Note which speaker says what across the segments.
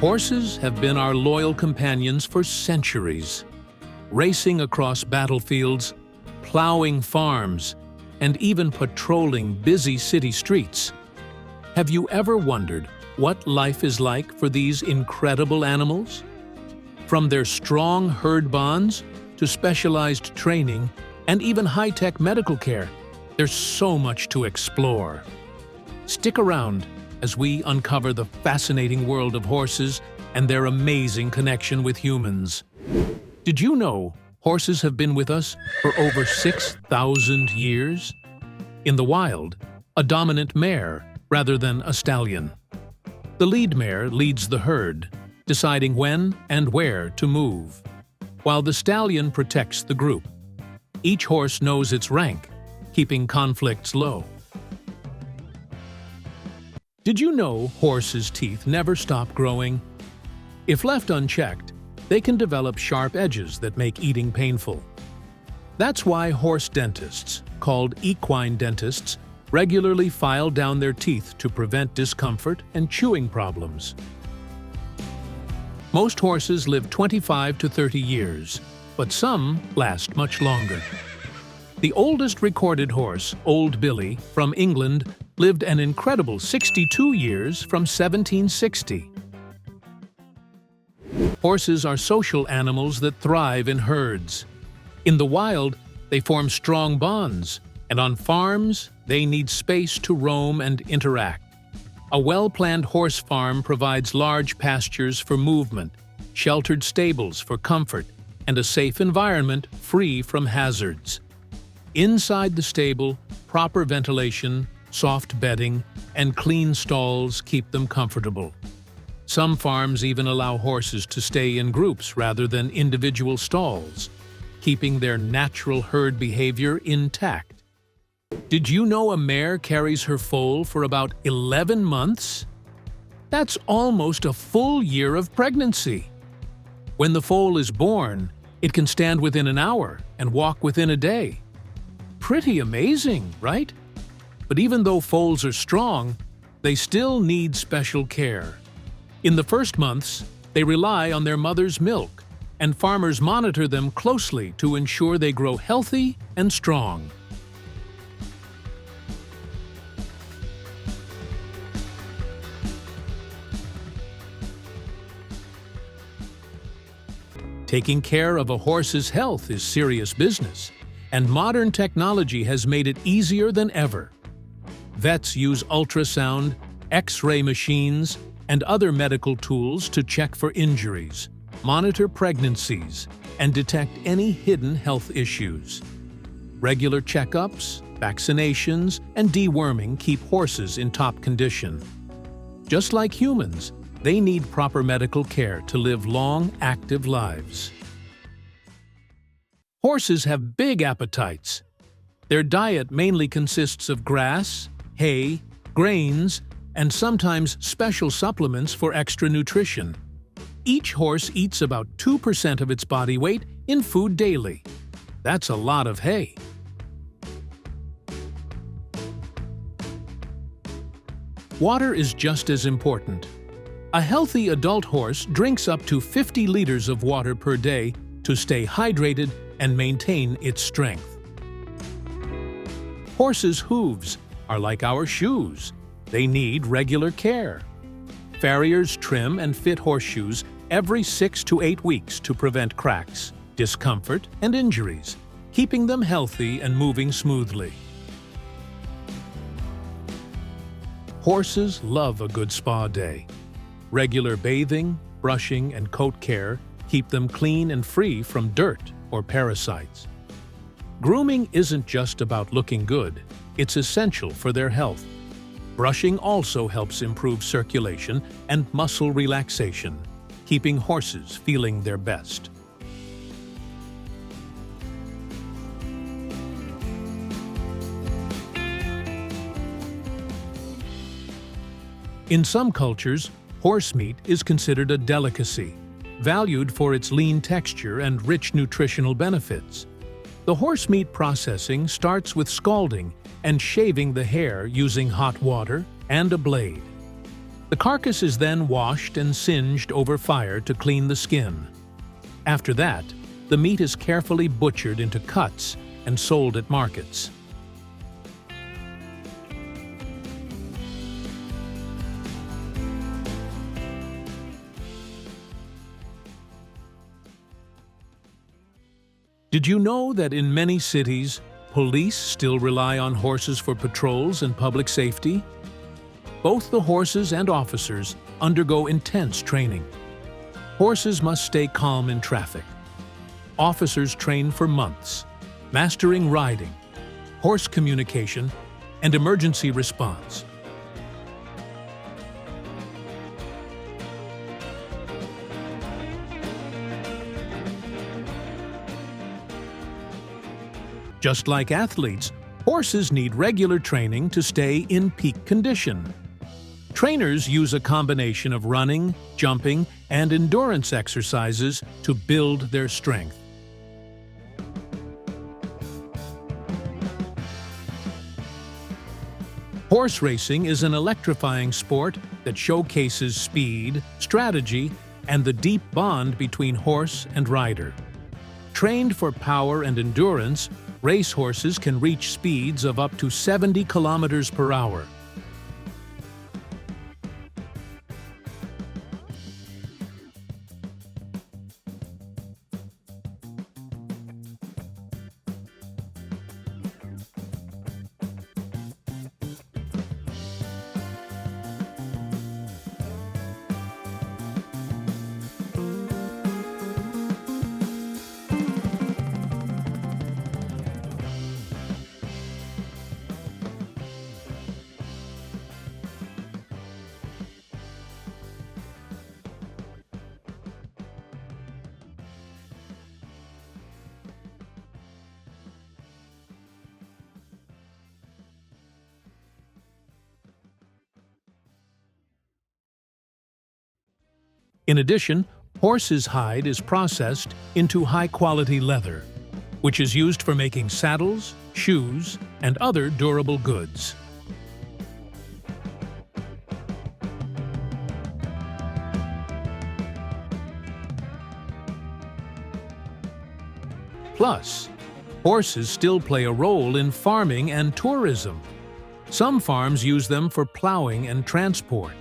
Speaker 1: Horses have been our loyal companions for centuries, racing across battlefields, plowing farms, and even patrolling busy city streets. Have you ever wondered what life is like for these incredible animals? From their strong herd bonds to specialized training and even high-tech medical care, there's so much to explore. Stick around as we uncover the fascinating world of horses and their amazing connection with humans. Did you know horses have been with us for over 6,000 years? In the wild, a dominant mare rather than a stallion. The lead mare leads the herd, deciding when and where to move, while the stallion protects the group. Each horse knows its rank, keeping conflicts low. Did you know horses' teeth never stop growing? If left unchecked, they can develop sharp edges that make eating painful. That's why horse dentists, called equine dentists, regularly file down their teeth to prevent discomfort and chewing problems. Most horses live 25 to 30 years, but some last much longer. The oldest recorded horse, Old Billy, from England, lived an incredible 62 years from 1760. Horses are social animals that thrive in herds. In the wild, they form strong bonds, and on farms, they need space to roam and interact. A well-planned horse farm provides large pastures for movement, sheltered stables for comfort, and a safe environment free from hazards. Inside the stable, proper ventilation, soft bedding, and clean stalls keep them comfortable. Some farms even allow horses to stay in groups rather than individual stalls, keeping their natural herd behavior intact. Did you know a mare carries her foal for about 11 months? That's almost a full year of pregnancy. When the foal is born, it can stand within an hour and walk within a day. Pretty amazing, right? But even though foals are strong, they still need special care. In the first months, they rely on their mother's milk, and farmers monitor them closely to ensure they grow healthy and strong. Taking care of a horse's health is serious business, and modern technology has made it easier than ever. Vets use ultrasound, X-ray machines, and other medical tools to check for injuries, monitor pregnancies, and detect any hidden health issues. Regular checkups, vaccinations, and deworming keep horses in top condition. Just like humans, they need proper medical care to live long, active lives. Horses have big appetites. Their diet mainly consists of grass, hay, grains, and sometimes special supplements for extra nutrition. Each horse eats about 2% of its body weight in food daily. That's a lot of hay. Water is just as important. A healthy adult horse drinks up to 50 liters of water per day to stay hydrated and maintain its strength. Horses' hooves are like our shoes. They need regular care. Farriers trim and fit horseshoes every 6 to 8 weeks to prevent cracks, discomfort, and injuries, keeping them healthy and moving smoothly. Horses love a good spa day. Regular bathing, brushing, and coat care keep them clean and free from dirt or parasites. Grooming isn't just about looking good, it's essential for their health. Brushing also helps improve circulation and muscle relaxation, keeping horses feeling their best. In some cultures, horse meat is considered a delicacy, valued for its lean texture and rich nutritional benefits. The horse meat processing starts with scalding and shaving the hair using hot water and a blade. The carcass is then washed and singed over fire to clean the skin. After that, the meat is carefully butchered into cuts and sold at markets. Did you know that in many cities, police still rely on horses for patrols and public safety? Both the horses and officers undergo intense training. Horses must stay calm in traffic. Officers train for months, mastering riding, horse communication, and emergency response. Just like athletes, horses need regular training to stay in peak condition. Trainers use a combination of running, jumping, and endurance exercises to build their strength. Horse racing is an electrifying sport that showcases speed, strategy, and the deep bond between horse and rider. Trained for power and endurance, race horses can reach speeds of up to 70 kilometers per hour. In addition, horse's hide is processed into high-quality leather, which is used for making saddles, shoes, and other durable goods. Plus, horses still play a role in farming and tourism. Some farms use them for plowing and transport.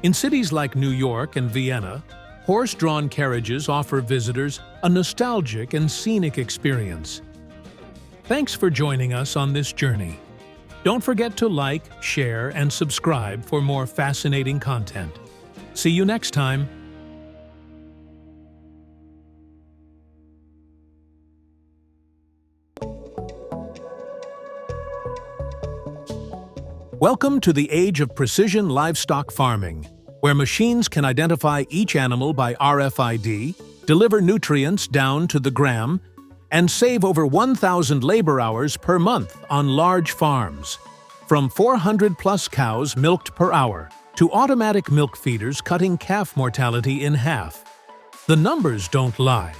Speaker 1: In cities like New York and Vienna, horse-drawn carriages offer visitors a nostalgic and scenic experience. Thanks for joining us on this journey. Don't forget to like, share, and subscribe for more fascinating content. See you next time. Welcome to the age of precision livestock farming, where machines can identify each animal by RFID, deliver nutrients down to the gram, and save over 1,000 labor hours per month on large farms. From 400-plus cows milked per hour to automatic milk feeders cutting calf mortality in half. The numbers don't lie.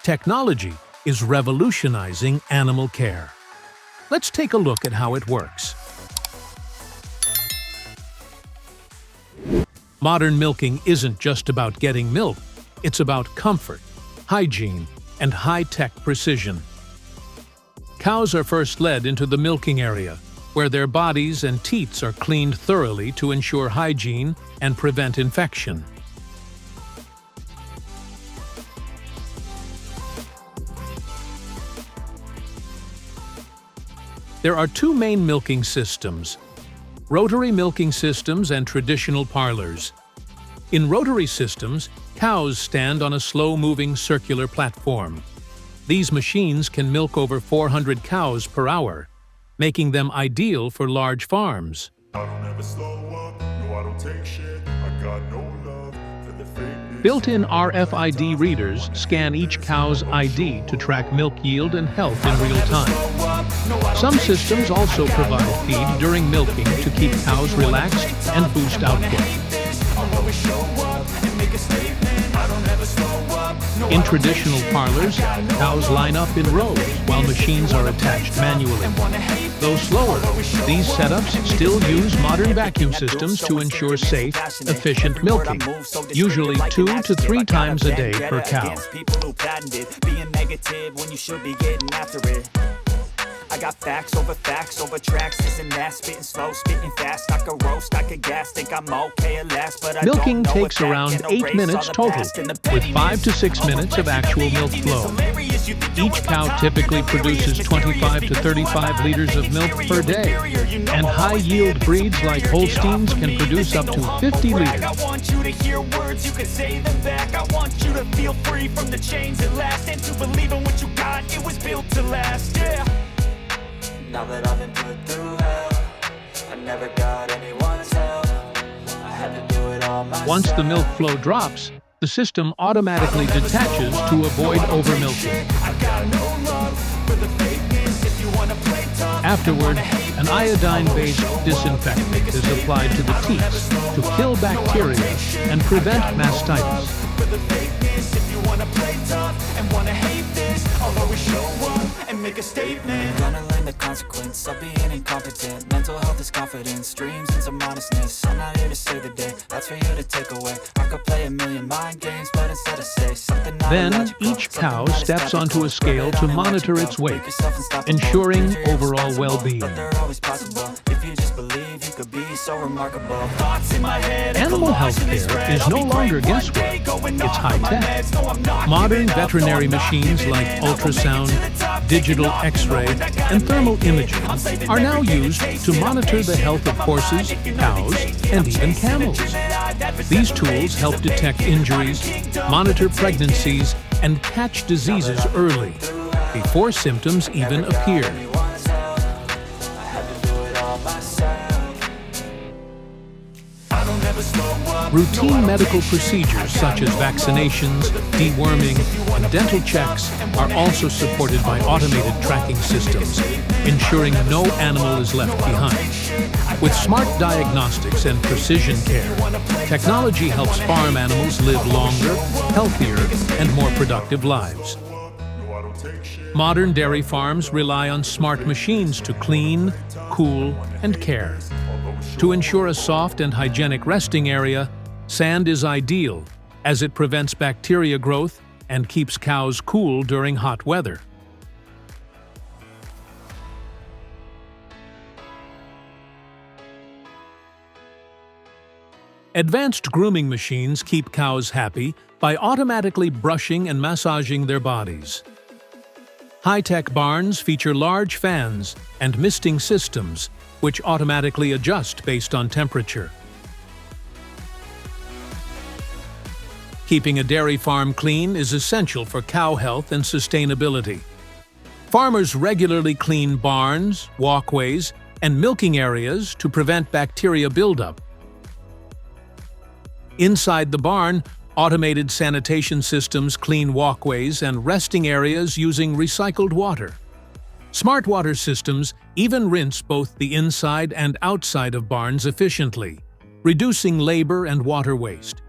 Speaker 1: Technology is revolutionizing animal care. Let's take a look at how it works. Modern milking isn't just about getting milk, it's about comfort, hygiene, and high-tech precision. Cows are first led into the milking area, where their bodies and teats are cleaned thoroughly to ensure hygiene and prevent infection. There are two main milking systems: rotary milking systems and traditional parlors. In rotary systems, cows stand on a slow-moving circular platform. These machines can milk over 400 cows per hour, making them ideal for large farms. Built-in RFID readers scan each cow's ID to track milk yield and health in real time. Some systems also provide feed during milking to keep cows relaxed and boost output. In traditional parlors, cows line up in rows while machines are attached manually. though slower. These setups still use modern vacuum systems to ensure safe, efficient milking, usually 2 to 3 times a day per cow.
Speaker 2: I got facts over tracks, isn't that spitting slow, spitting fast, I could roast, I could gas, think I'm okay at last, but I
Speaker 1: Milking
Speaker 2: don't know
Speaker 1: takes
Speaker 2: if that
Speaker 1: around
Speaker 2: can
Speaker 1: 8
Speaker 2: erase
Speaker 1: minutes
Speaker 2: all the
Speaker 1: total,
Speaker 2: past and the
Speaker 1: with
Speaker 2: pettiness.
Speaker 1: 5 to 6 minutes of actual milk flow. Each cow typically produces 25 to 35 liters of milk per day, and high-yield breeds like Holsteins can produce up to 50 liters.
Speaker 2: I want you to hear words, you can say them back. I want you to feel free from the chains at last, and to believe in what you got, it was built to last, yeah. Now that I've been put through hell, I never got anyone's help. I had to do it all myself.
Speaker 1: Once the milk flow drops, the system automatically detaches to avoid overmilking. Afterward, an iodine-based disinfectant is applied to the teats to kill bacteria and prevent mastitis.
Speaker 2: Make a statement. I'm gonna learn the consequence of being incompetent. Mental health is confidence, dreams and some honestness. I'm not here to save the day, that's for you to take away. I could play a million mind games, but instead of say something not
Speaker 1: Then,
Speaker 2: illogical,
Speaker 1: each cow steps onto a scale to monitor its weight, ensuring overall well-being.
Speaker 2: But they're always possible. If you just believe, you could be so remarkable. Thoughts in my head.
Speaker 1: Animal health care is no longer guesswork, it's high-tech. Modern veterinary machines like ultrasound, digital X-ray, and thermal imaging are now used to monitor the health of horses, cows, and even camels. These tools help detect injuries, monitor pregnancies, and catch diseases early, before symptoms even appear. Routine medical procedures such as vaccinations, deworming, and dental checks are also supported by automated tracking systems, ensuring no animal is left behind. With smart diagnostics and precision care, technology helps farm animals live longer, healthier, and more productive lives. Modern dairy farms rely on smart machines to clean, cool, and care. To ensure a soft and hygienic resting area, sand is ideal, as it prevents bacteria growth and keeps cows cool during hot weather. Advanced grooming machines keep cows happy by automatically brushing and massaging their bodies. High-tech barns feature large fans and misting systems, which automatically adjust based on temperature. Keeping a dairy farm clean is essential for cow health and sustainability. Farmers regularly clean barns, walkways, and milking areas to prevent bacteria buildup. Inside the barn, automated sanitation systems clean walkways and resting areas using recycled water. Smart water systems even rinse both the inside and outside of barns efficiently, reducing labor and water waste.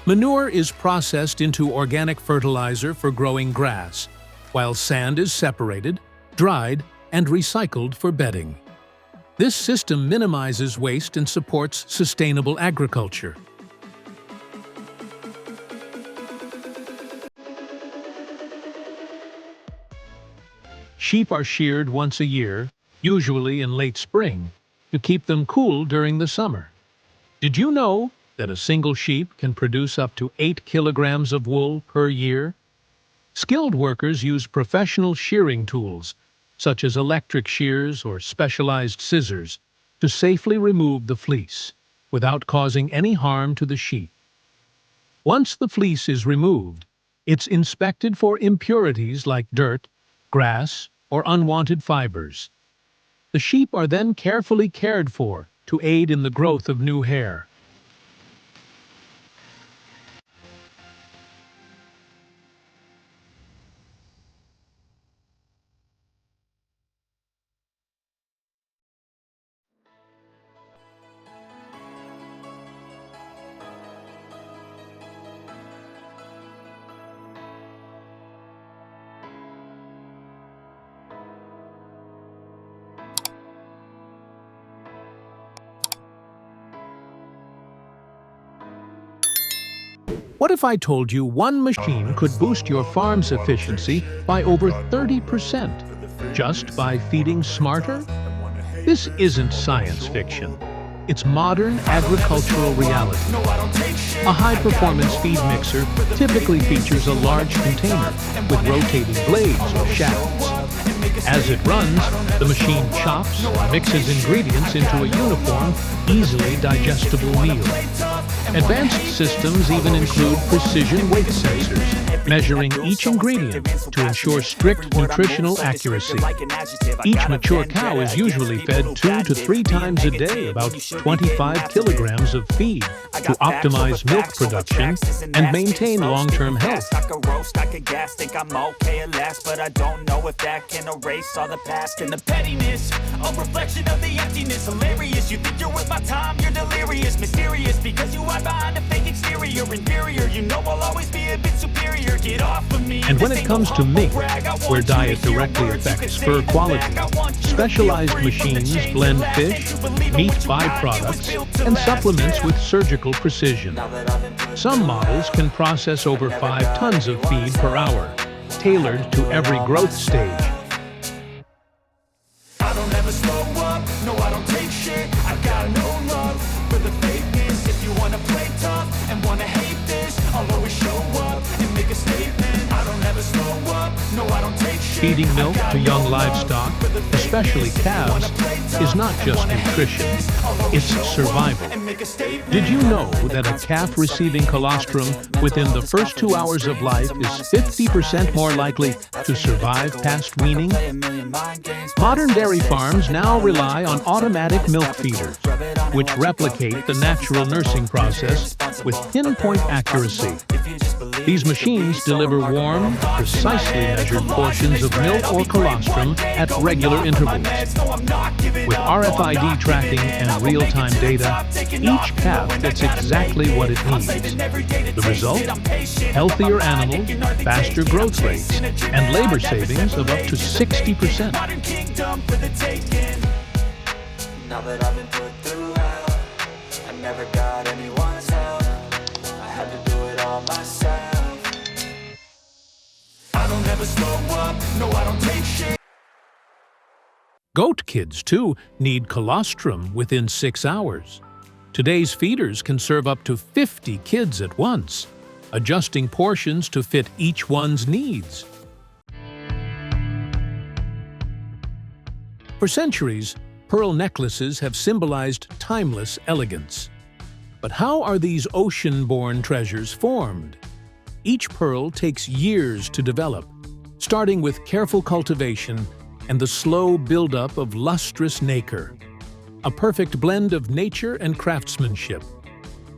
Speaker 1: Manure is processed into organic fertilizer for growing grass, while sand is separated, dried, and recycled for bedding. This system minimizes waste and supports sustainable agriculture. Sheep are sheared once a year, usually in late spring, to keep them cool during the summer. Did you know that a single sheep can produce up to 8 kilograms of wool per year? Skilled workers use professional shearing tools, such as electric shears or specialized scissors, to safely remove the fleece, without causing any harm to the sheep. Once the fleece is removed, it's inspected for impurities like dirt, grass, or unwanted fibers. The sheep are then carefully cared for to aid in the growth of new hair. What if I told you one machine could boost your farm's efficiency by over 30% just by feeding smarter? This isn't science fiction. It's modern agricultural reality. A high-performance feed mixer typically features a large container with rotating blades or shafts. As it runs, the machine chops and mixes ingredients into a uniform, easily digestible meal. Advanced systems even include precision weight sensors, measuring each ingredient to ensure strict nutritional accuracy. Each mature cow is usually fed 2 to 3 times a day about 25 kilograms of feed to optimize milk production and maintain long-term health.
Speaker 2: All the past and the pettiness, a reflection of the emptiness. Hilarious, you think you're worth my time, you're delirious. Mysterious, because you hide behind a fake exterior. Inferior, you know I'll always be a bit superior. Get off of me.
Speaker 1: And when it comes to mink, where diet directly affects fur quality, specialized machines blend fish, meat byproducts, and supplements with surgical precision. Some models can process over 5 tons of feed per hour, tailored to every growth stage.
Speaker 2: I don't ever slow up, no I don't take shit. I got no love for the fakeness. If you wanna play tough and wanna hate this, I'll always show up and make a statement. I don't ever slow up, no I don't take shit.
Speaker 1: Feeding milk to young livestock, especially calves, is not just nutrition, it's survival. Did you know that a calf receiving colostrum within the first 2 hours of life is 50% more likely to survive past weaning? Modern dairy farms now rely on automatic milk feeders, which replicate the natural nursing process with pinpoint accuracy. These machines deliver warm, precisely measured portions of milk or colostrum at regular intervals. With RFID tracking and real-time data, each calf gets exactly what it needs. The result? Healthier animals, faster growth rates, and labor savings of up to 60%.
Speaker 2: Now that I've been put through hell, I never got anyone's help. I had to do it all myself. I don't ever slow up, no I don't take shit.
Speaker 1: Goat kids, too, need colostrum within 6 hours. Today's feeders can serve up to 50 kids at once, adjusting portions to fit each one's needs. For centuries, pearl necklaces have symbolized timeless elegance. But how are these ocean-born treasures formed? Each pearl takes years to develop, starting with careful cultivation and the slow buildup of lustrous nacre, a perfect blend of nature and craftsmanship.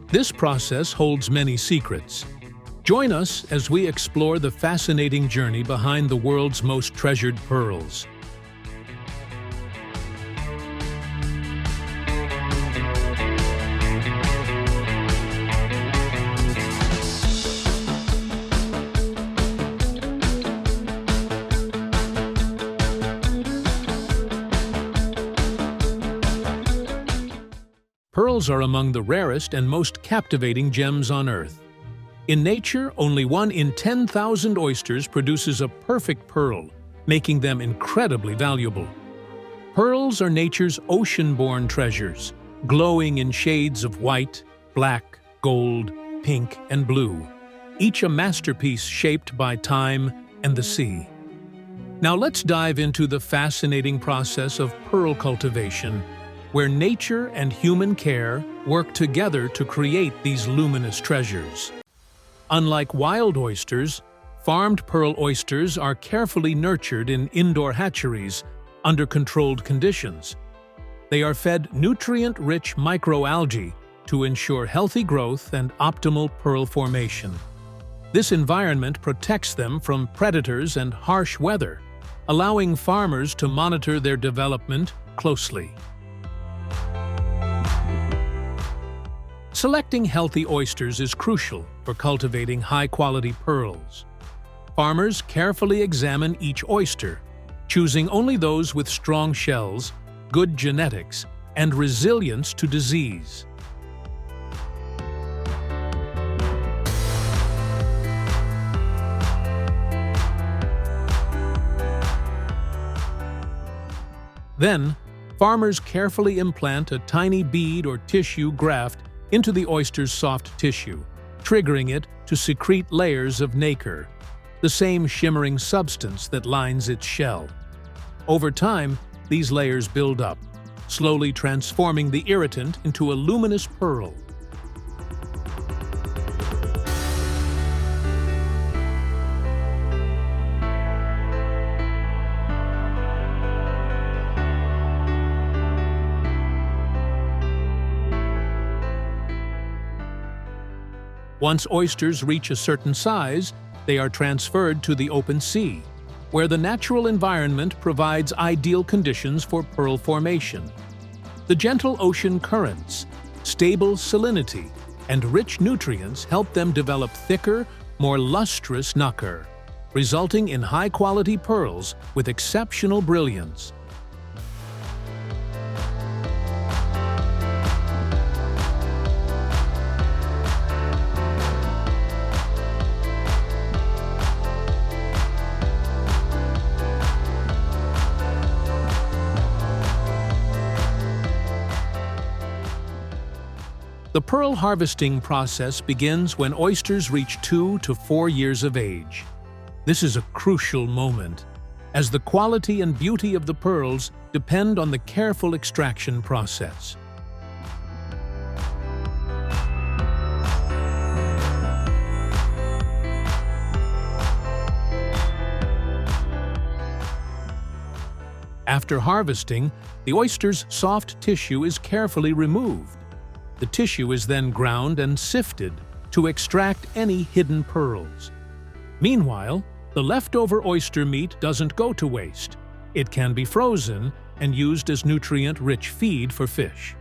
Speaker 1: This process holds many secrets. Join us as we explore the fascinating journey behind the world's most treasured pearls. Pearls are among the rarest and most captivating gems on Earth. In nature, only 1 in 10,000 oysters produces a perfect pearl, making them incredibly valuable. Pearls are nature's ocean-born treasures, glowing in shades of white, black, gold, pink, and blue, each a masterpiece shaped by time and the sea. Now let's dive into the fascinating process of pearl cultivation, where nature and human care work together to create these luminous treasures. Unlike wild oysters, farmed pearl oysters are carefully nurtured in indoor hatcheries under controlled conditions. They are fed nutrient-rich microalgae to ensure healthy growth and optimal pearl formation. This environment protects them from predators and harsh weather, allowing farmers to monitor their development closely. Selecting healthy oysters is crucial for cultivating high-quality pearls. Farmers carefully examine each oyster, choosing only those with strong shells, good genetics, and resilience to disease. Then, farmers carefully implant a tiny bead or tissue graft into the oyster's soft tissue, triggering it to secrete layers of nacre, the same shimmering substance that lines its shell. Over time, these layers build up, slowly transforming the irritant into a luminous pearl. Once oysters reach a certain size, they are transferred to the open sea, where the natural environment provides ideal conditions for pearl formation. The gentle ocean currents, stable salinity, and rich nutrients help them develop thicker, more lustrous nacre, resulting in high-quality pearls with exceptional brilliance. The pearl harvesting process begins when oysters reach 2 to 4 years of age. This is a crucial moment, as the quality and beauty of the pearls depend on the careful extraction process. After harvesting, the oyster's soft tissue is carefully removed. The tissue is then ground and sifted to extract any hidden pearls. Meanwhile, the leftover oyster meat doesn't go to waste. It can be frozen and used as nutrient-rich feed for fish.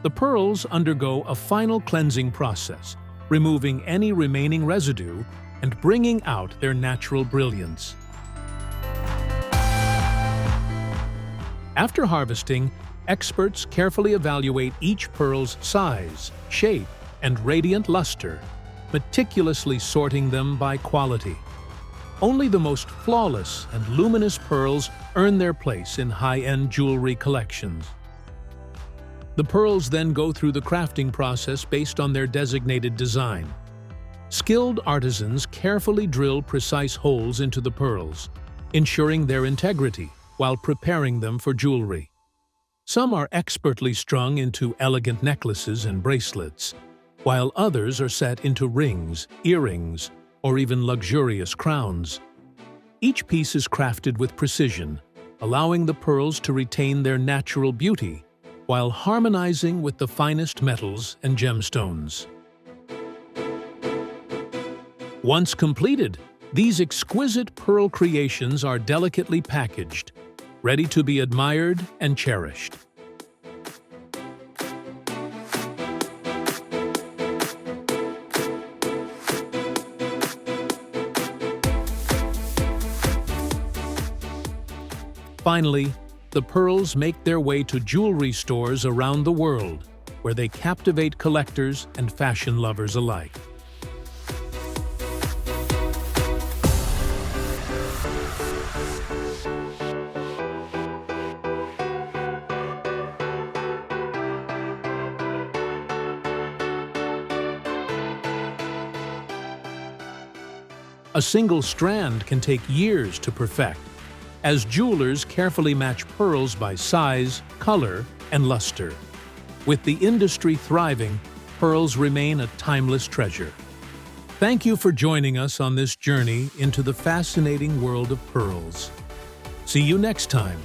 Speaker 1: The pearls undergo a final cleansing process, removing any remaining residue and bringing out their natural brilliance. After harvesting, experts carefully evaluate each pearl's size, shape, and radiant luster, meticulously sorting them by quality. Only the most flawless and luminous pearls earn their place in high-end jewelry collections. The pearls then go through the crafting process based on their designated design. Skilled artisans carefully drill precise holes into the pearls, ensuring their integrity while preparing them for jewelry. Some are expertly strung into elegant necklaces and bracelets, while others are set into rings, earrings, or even luxurious crowns. Each piece is crafted with precision, allowing the pearls to retain their natural beauty while harmonizing with the finest metals and gemstones. Once completed, these exquisite pearl creations are delicately packaged, ready to be admired and cherished. Finally, the pearls make their way to jewelry stores around the world, where they captivate collectors and fashion lovers alike. A single strand can take years to perfect, as jewelers carefully match pearls by size, color, and luster. With the industry thriving, pearls remain a timeless treasure. Thank you for joining us on this journey into the fascinating world of pearls. See you next time.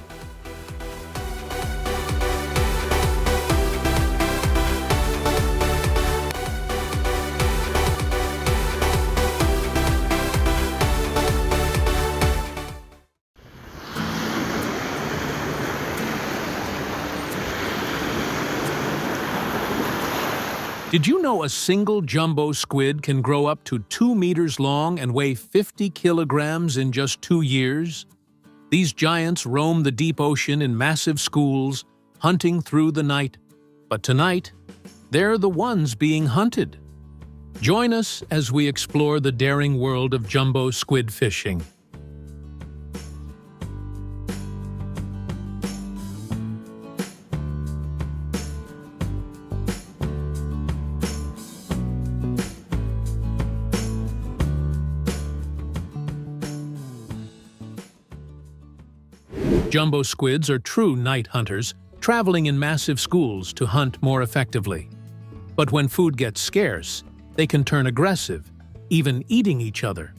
Speaker 1: Did you know a single jumbo squid can grow up to 2 meters long and weigh 50 kilograms in just 2 years? These giants roam the deep ocean in massive schools, hunting through the night. But tonight, they're the ones being hunted. Join us as we explore the daring world of jumbo squid fishing. Jumbo squids are true night hunters, traveling in massive schools to hunt more effectively. But when food gets scarce, they can turn aggressive, even eating each other.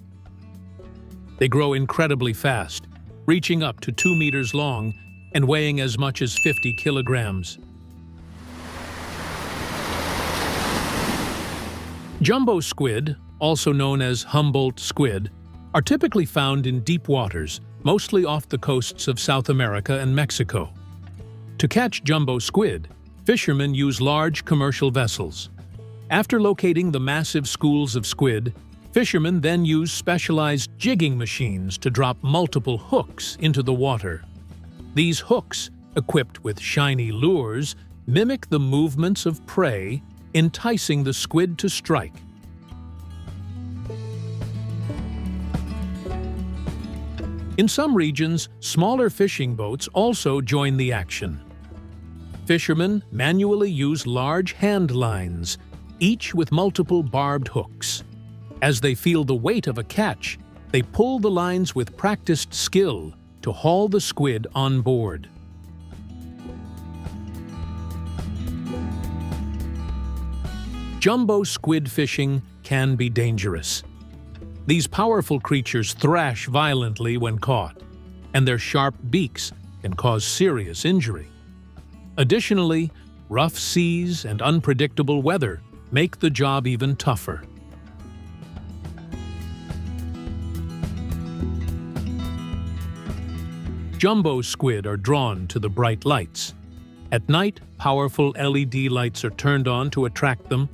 Speaker 1: They grow incredibly fast, reaching up to 2 meters long and weighing as much as 50 kilograms. Jumbo squid, also known as Humboldt squid, are typically found in deep waters, mostly off the coasts of South America and Mexico. To catch jumbo squid, fishermen use large commercial vessels. After locating the massive schools of squid, fishermen then use specialized jigging machines to drop multiple hooks into the water. These hooks, equipped with shiny lures, mimic the movements of prey, enticing the squid to strike. In some regions, smaller fishing boats also join the action. Fishermen manually use large hand lines, each with multiple barbed hooks. As they feel the weight of a catch, they pull the lines with practiced skill to haul the squid on board. Jumbo squid fishing can be dangerous. These powerful creatures thrash violently when caught, and their sharp beaks can cause serious injury. Additionally, rough seas and unpredictable weather make the job even tougher. Jumbo squid are drawn to the bright lights. At night, powerful LED lights are turned on to attract them.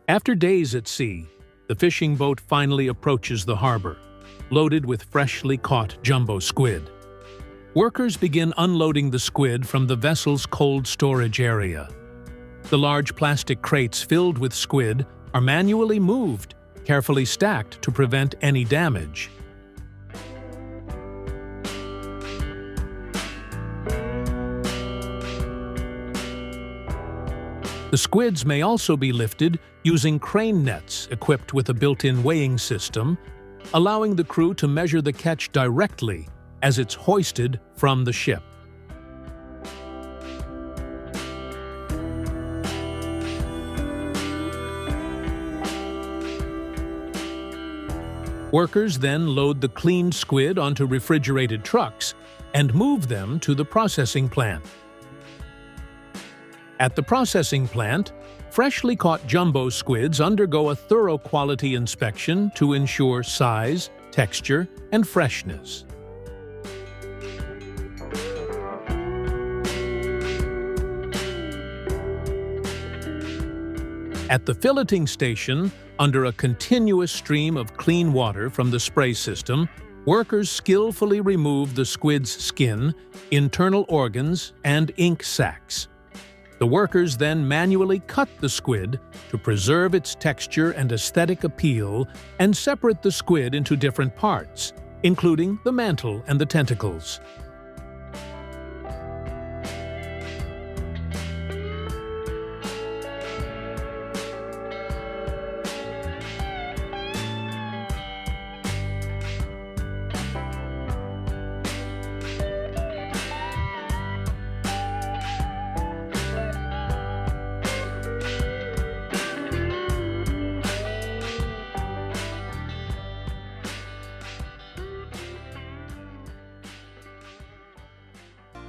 Speaker 1: After days at sea, the fishing boat finally approaches the harbor, loaded with freshly caught jumbo squid. Workers begin unloading the squid from the vessel's cold storage area. The large plastic crates filled with squid are manually moved, carefully stacked to prevent any damage. The squids may also be lifted using crane nets equipped with a built-in weighing system, allowing the crew to measure the catch directly as it's hoisted from the ship. Workers then load the cleaned squid onto refrigerated trucks and move them to the processing plant. At the processing plant, freshly caught jumbo squids undergo a thorough quality inspection to ensure size, texture, and freshness. At the filleting station, under a continuous stream of clean water from the spray system, workers skillfully remove the squid's skin, internal organs, and ink sacs. The workers then manually cut the squid to preserve its texture and aesthetic appeal and separate the squid into different parts, including the mantle and the tentacles.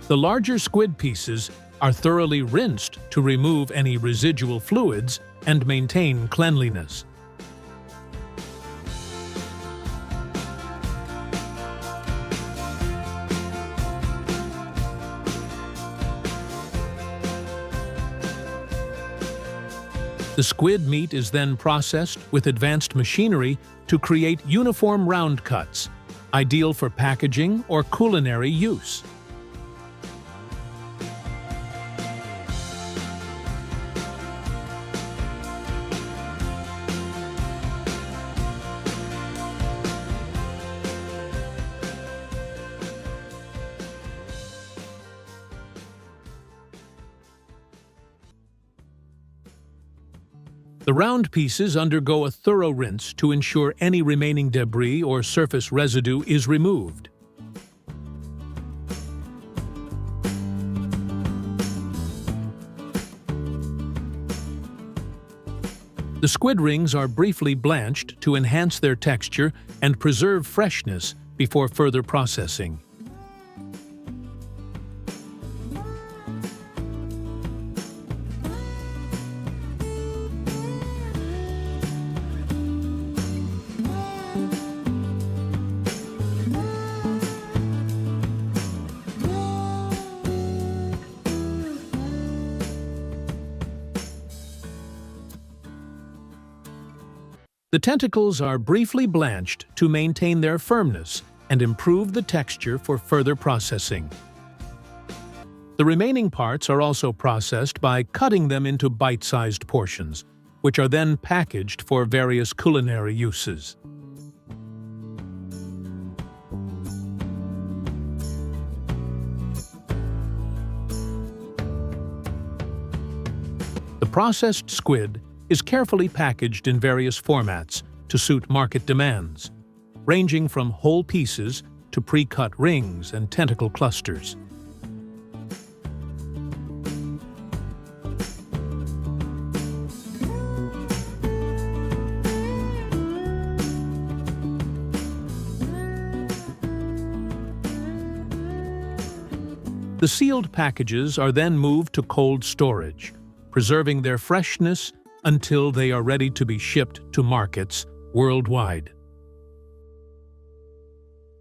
Speaker 1: The larger squid pieces are thoroughly rinsed to remove any residual fluids and maintain cleanliness. The squid meat is then processed with advanced machinery to create uniform round cuts, ideal for packaging or culinary use. The round pieces undergo a thorough rinse to ensure any remaining debris or surface residue is removed. The squid rings are briefly blanched to enhance their texture and preserve freshness before further processing. The tentacles are briefly blanched to maintain their firmness and improve the texture for further processing. The remaining parts are also processed by cutting them into bite-sized portions, which are then packaged for various culinary uses. The processed squid is carefully packaged in various formats to suit market demands, ranging from whole pieces to pre-cut rings and tentacle clusters. The sealed packages are then moved to cold storage, preserving their freshness until they are ready to be shipped to markets worldwide.